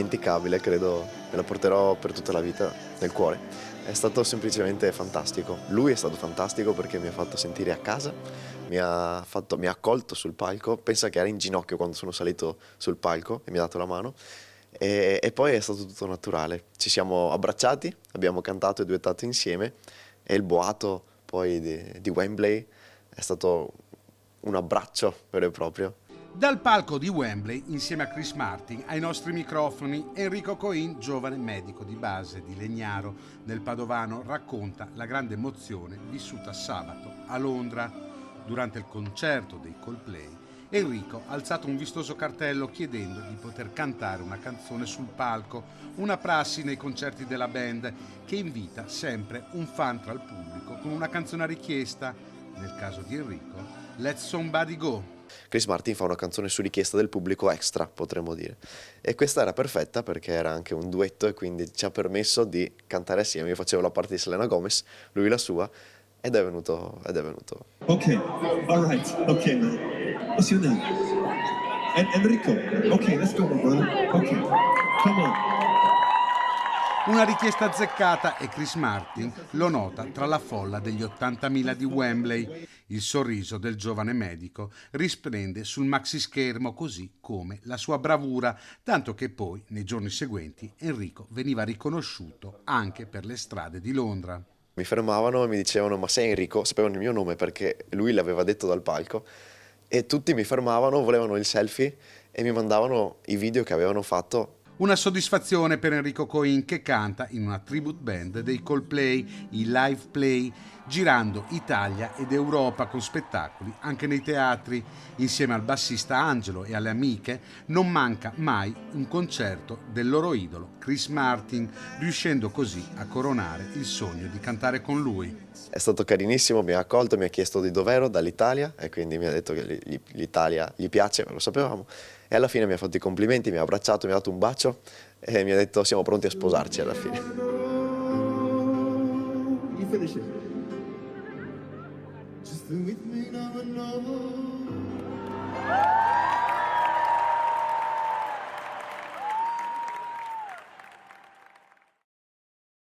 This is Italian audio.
indimenticabile, credo me la porterò per tutta la vita nel cuore. È stato semplicemente fantastico. Lui è stato fantastico perché mi ha fatto sentire a casa, mi ha accolto sul palco, pensa che era in ginocchio quando sono salito sul palco e mi ha dato la mano. E poi è stato tutto naturale. Ci siamo abbracciati, abbiamo cantato e duettato insieme e il boato poi di Wembley è stato un abbraccio vero e proprio. Dal palco di Wembley, insieme a Chris Martin, ai nostri microfoni, Enrico Coin, giovane medico di base di Legnaro, nel Padovano, racconta la grande emozione vissuta sabato a Londra. Durante il concerto dei Coldplay, Enrico ha alzato un vistoso cartello chiedendo di poter cantare una canzone sul palco, una prassi nei concerti della band che invita sempre un fan tra il pubblico con una canzone a richiesta. Nel caso di Enrico, Let Somebody Go. Chris Martin fa una canzone su richiesta del pubblico extra, potremmo dire. E questa era perfetta perché era anche un duetto e quindi ci ha permesso di cantare assieme. Io facevo la parte di Selena Gomez, lui la sua, ed è venuto. Ok, all right, ok, man. What's your name? Enrico. Ok, let's go, brother. Ok, come on. Una richiesta azzeccata e Chris Martin lo nota tra la folla degli 80.000 di Wembley. Il sorriso del giovane medico risplende sul maxischermo così come la sua bravura, tanto che poi, nei giorni seguenti, Enrico veniva riconosciuto anche per le strade di Londra. Mi fermavano e mi dicevano: ma sei Enrico? Sapevano il mio nome perché lui l'aveva detto dal palco. E tutti mi fermavano, volevano il selfie e mi mandavano i video che avevano fatto. Una soddisfazione per Enrico Coin che canta in una tribute band dei Coldplay, i Live Play, girando Italia ed Europa con spettacoli anche nei teatri. Insieme al bassista Angelo e alle amiche non manca mai un concerto del loro idolo Chris Martin, riuscendo così a coronare il sogno di cantare con lui. È stato carinissimo, mi ha accolto, mi ha chiesto di dov'ero, dall'Italia, e quindi mi ha detto che l'Italia gli piace, lo sapevamo. E alla fine mi ha fatto i complimenti, mi ha abbracciato, mi ha dato un bacio e mi ha detto: siamo pronti a sposarci alla fine. You finish it. Just with me now and